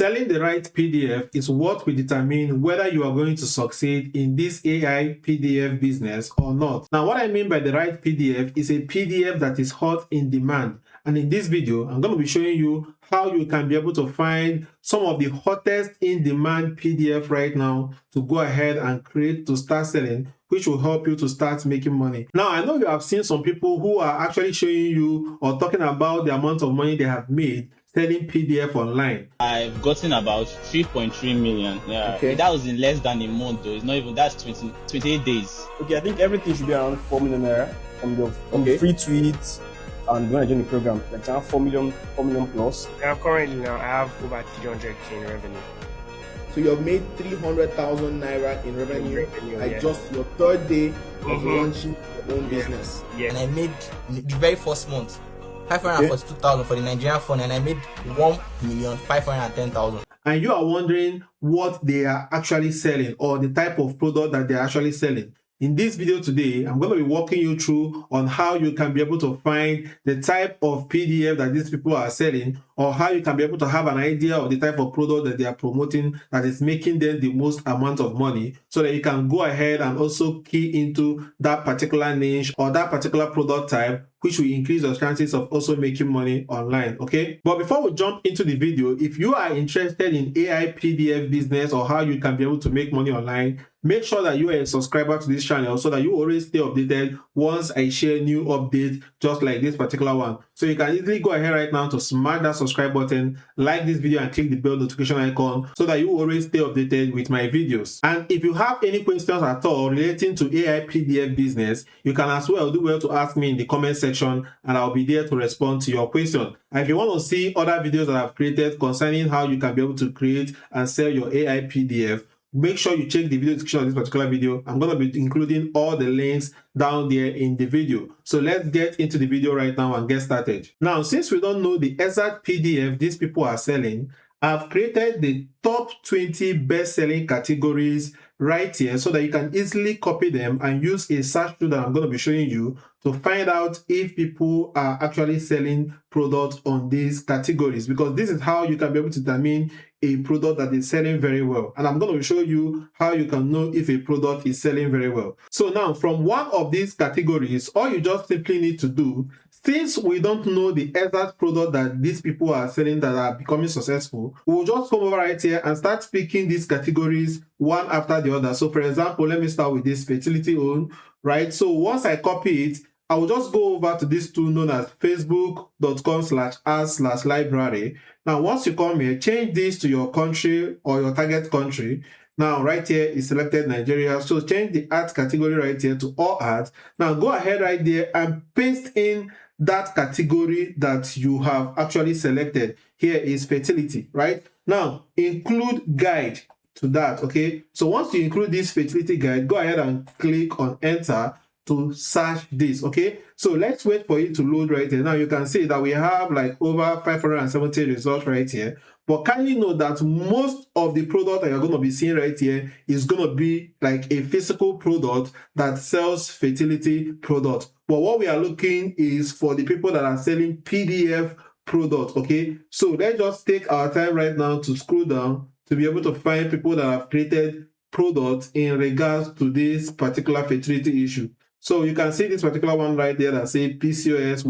Selling the right PDF is what will determine whether you are going to succeed in this AI PDF business or not. Now, what I mean by the right PDF is a PDF that is hot in demand. And in this video, I'm going to be showing you how you can be able to find some of the hottest in-demand PDF right now to go ahead and create to start selling, which will help you to start making money. Now, I know you have seen some people who are actually showing you or talking about the amount of money they have made selling PDF online. I've gotten about 3.3 million. Yeah, okay. That was in less than a month though. It's not even, that's 28 days. Okay, I think everything should be around 4 million naira from the free tweets and when I join the program. Like around 4 million plus. Currently now I have over 300k in revenue. So you have made 300,000 naira in revenue at just your third day of launching your own business. Yeah. And I made the very first month 542,000 for the Nigerian fund, and I made 1,510,000. And you are wondering what they are actually selling or the type of product that they are actually selling. In this video today, I'm going to be walking you through on how you can be able to find the type of PDF that these people are selling, or how you can be able to have an idea of the type of product that they are promoting that is making them the most amount of money, so that you can go ahead and also key into that particular niche or that particular product type, which will increase your chances of also making money online, okay? But before we jump into the video, if you are interested in AI PDF business or how you can be able to make money online, make sure that you are a subscriber to this channel so that you always stay updated once I share new updates just like this particular one. So you can easily go ahead right now to smash that subscribe button, like this video and click the bell notification icon so that you always stay updated with my videos. And if you have any questions at all relating to AI PDF business, you can as well do well to ask me in the comment section and I'll be there to respond to your question. And if you want to see other videos that I've created concerning how you can be able to create and sell your AI PDF, make sure you check the video description of this particular video. I'm going to be including all the links down there in the video. So let's get into the video right now and get started. Now, since we don't know the exact PDF these people are selling, I've created the top 20 best-selling categories right here so that you can easily copy them and use a search tool that I'm going to be showing you to find out if people are actually selling products on these categories, because this is how you can be able to determine a product that is selling very well. And I'm going to show you how you can know if a product is selling very well. So now from one of these categories, all you just simply need to do, since we don't know the exact product that these people are selling that are becoming successful, we'll just come over right here and start picking these categories one after the other. So for example, let me start with this fertility own, right? So once I copy it, I will just go over to this tool known as facebook.com/ads/library. Now, once you come here, change this to your country or your target country. Now, right here is selected Nigeria. So change the ads category right here to all ads. Now, go ahead right there and paste in that category that you have actually selected. Here is fertility, right? Now, include guide to that, okay? So once you include this fertility guide, go ahead and click on enter to search this, okay? So let's wait for it to load right here. Now you can see that we have like over 570 results right here. But can you know that most of the product that you're going to be seeing right here is going to be like a physical product that sells fertility products. But what we are looking is for the people that are selling PDF products, okay? So let's just take our time right now to scroll down to be able to find people that have created products in regards to this particular fertility issue. So you can see this particular one right there that says PCOS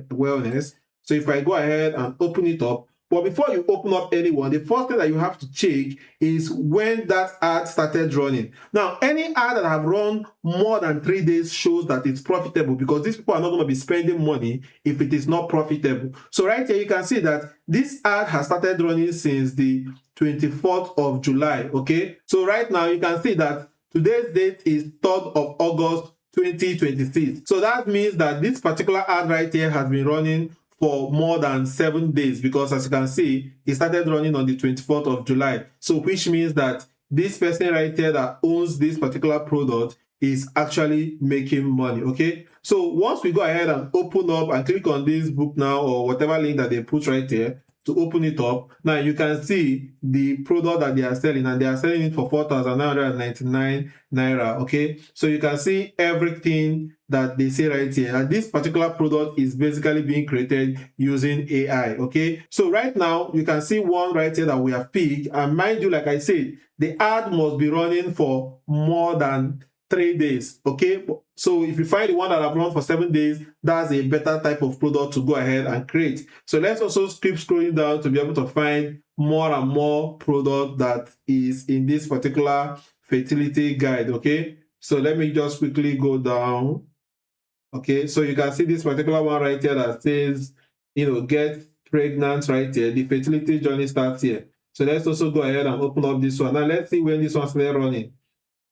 wellness. So if I go ahead and open it up, but before you open up anyone, the first thing that you have to check is when that ad started running. Now, any ad that have run more than 3 days shows that it's profitable, because these people are not going to be spending money if it is not profitable. So right here, you can see that this ad has started running since the 24th of July, okay? So right now, you can see that today's date is 3rd of August, 2026. So that means that this particular ad right here has been running for more than 7 days, because as you can see, it started running on the 24th of July. So which means that this person right here that owns this particular product is actually making money, okay? So once we go ahead and open up and click on this book now or whatever link that they put right here, to open it up. Now you can see the product that they are selling, and they are selling it for 4,999 naira. Okay, so you can see everything that they say right here, and this particular product is basically being created using AI. Okay, so right now you can see one right here that we have picked, and mind you, like I said, the ad must be running for more than 3 days. Okay, so if you find the one that have run for 7 days, that's a better type of product to go ahead and create. So let's also keep scrolling down to be able to find more and more product that is in this particular fertility guide. Okay, so let me just quickly go down. Okay, so you can see this particular one right here that says, get pregnant right here. The fertility journey starts here. So let's also go ahead and open up this one. Now let's see when this one started running.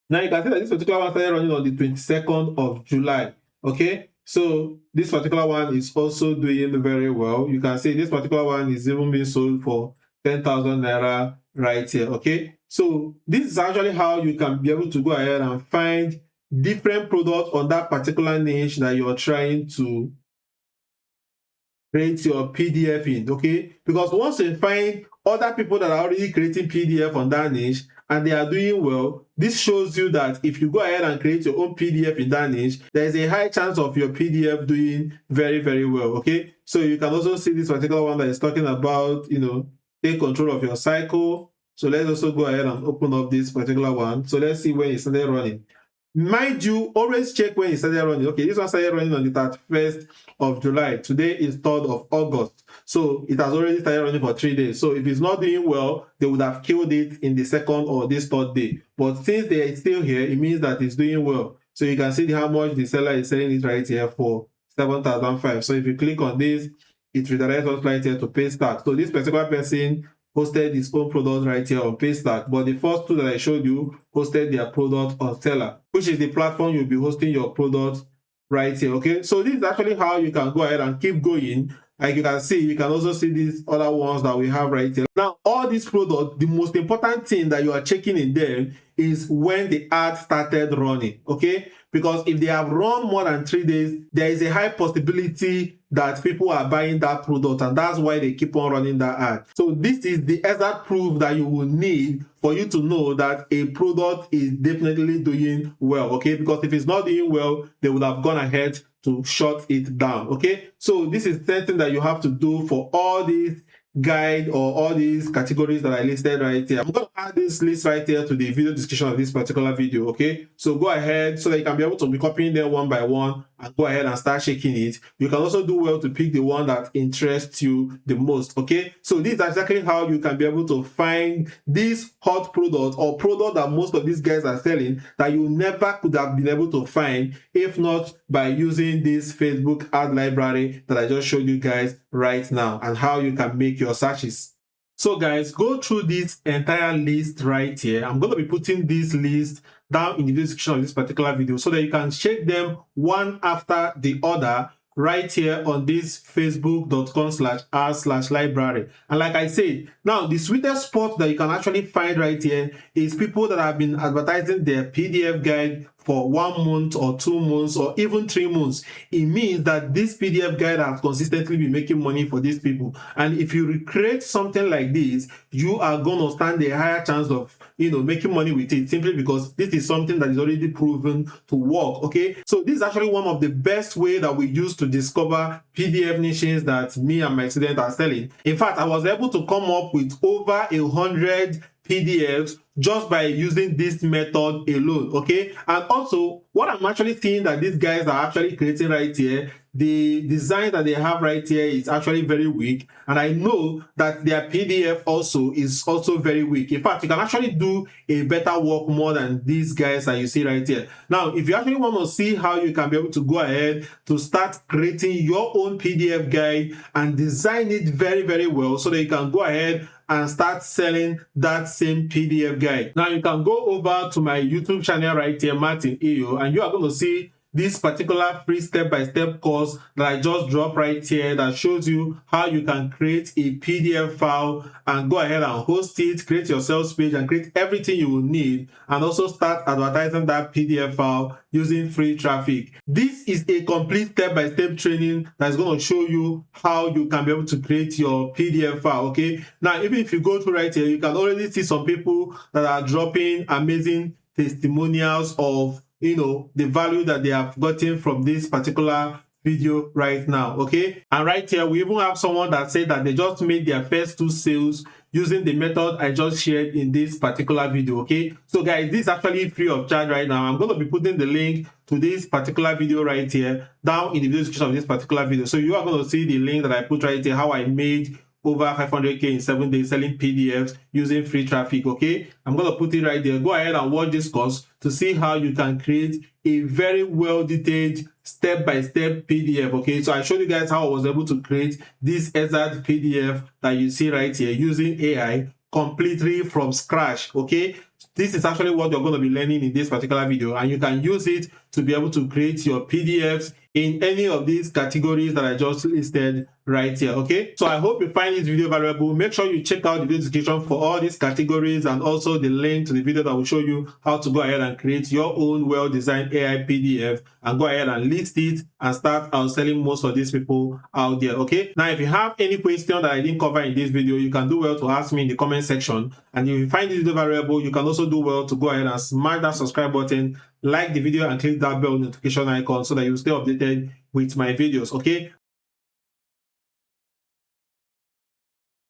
Now you can see that this particular one started running on the 22nd of July. Okay, so this particular one is also doing very well. You can see this particular one is even being sold for 10,000 naira right here. Okay, so this is actually how you can be able to go ahead and find different products on that particular niche that you're trying to create your PDF in. Okay, because once you find other people that are already creating PDF on that niche and they are doing well, this shows you that if you go ahead and create your own PDF in that niche, there is a high chance of your PDF doing very, very well. Okay, so you can also see this particular one that is talking about, take control of your cycle. So let's also go ahead and open up this particular one. So let's see when it started running. Mind you, always check when it started running. Okay, this one started running on the 31st of July. Today is 3rd of August. So it has already started running for 3 days. So if it's not doing well, they would have killed it in the 2nd or this 3rd day. But since they are still here, it means that it's doing well. So you can see how much the seller is selling it right here for 7,500. So if you click on this, it redirects us right here to Paystack. So this particular person hosted his own product right here on Paystack, but the first two that I showed you hosted their product on Seller, which is the platform you'll be hosting your product right here. Okay, so this is actually how you can go ahead and keep going. Like you can see, you can also see these other ones that we have right here. Now, all these products, the most important thing that you are checking in them is when the ad started running. Okay, because if they have run more than 3 days, there is a high possibility that people are buying that product, and that's why they keep on running that ad. So this is the exact proof that you will need for you to know that a product is definitely doing well. Okay, because if it's not doing well, they would have gone ahead to shut it down. Okay, so this is something that you have to do for all these guide or all these categories that I listed right here. I'm going to add this list right here to the video description of this particular video. Okay, so go ahead so that you can be able to be copying them one by one and go ahead and start shaking it. You can also do well to pick the one that interests you the most. Okay, so this is exactly how you can be able to find this hot product or product that most of these guys are selling that you never could have been able to find if not by using this Facebook ad library that I just showed you guys right now, and how you can make your searches. So guys, go through this entire list right here. I'm going to be putting this list down in the description of this particular video so that you can check them one after the other right here on this facebook.com/r/library. And like I said, now the sweetest spot that you can actually find right here is people that have been advertising their PDF guide for 1 month or 2 months or even 3 months. It means that this PDF guide has consistently been making money for these people. And if you recreate something like this, you are going to stand a higher chance of making money with it, simply because this is something that is already proven to work. Okay, so this is actually one of the best way that we use to discover PDF niches that me and my students are selling. In fact, I was able to come up with over 100 PDFs just by using this method alone. Okay, and also what I'm actually seeing that these guys are actually creating right here, the design that they have right here is actually very weak, and I know that their PDF also is also very weak. In fact, you can actually do a better work more than these guys that you see right here. Now, if you actually want to see how you can be able to go ahead to start creating your own PDF guide and design it very, very well so that you can go ahead and start selling that same PDF guide. Now you can go over to my YouTube channel right here, Martin Iyo, and you are going to see this particular free step-by-step course that I just dropped right here that shows you how you can create a PDF file and go ahead and host it, create your sales page, and create everything you will need, and also start advertising that PDF file using free traffic. This is a complete step-by-step training that's going to show you how you can be able to create your PDF file. Okay, now even if you go through right here, you can already see some people that are dropping amazing testimonials of the value that they have gotten from this particular video right now. Okay, and right here we even have someone that said that they just made their first 2 sales using the method I just shared in this particular video. Okay, so guys, this is actually free of charge right now. I'm going to be putting the link to this particular video right here down in the video description of this particular video, so you are going to see the link that I put right here, how I made over 500k in 7 days selling PDFs using free traffic. Okay, I'm going to put it right there. Go ahead and watch this course to see how you can create a very well detailed step-by-step PDF. Okay, so I showed you guys how I was able to create this exact PDF that you see right here using AI completely from scratch. Okay, this is actually what you're going to be learning in this particular video, and you can use it to be able to create your PDFs in any of these categories that I just listed right here. Okay, so I hope you find this video valuable. Make sure you check out the video description for all these categories and also the link to the video that will show you how to go ahead and create your own well-designed AI PDF and go ahead and list it and start outselling most of these people out there. Okay, now if you have any question that I didn't cover in this video, you can do well to ask me in the comment section, and if you find this video valuable, you can also do well to go ahead and smash that subscribe button, like the video, and click that bell notification icon so that you stay updated with my videos. Okay,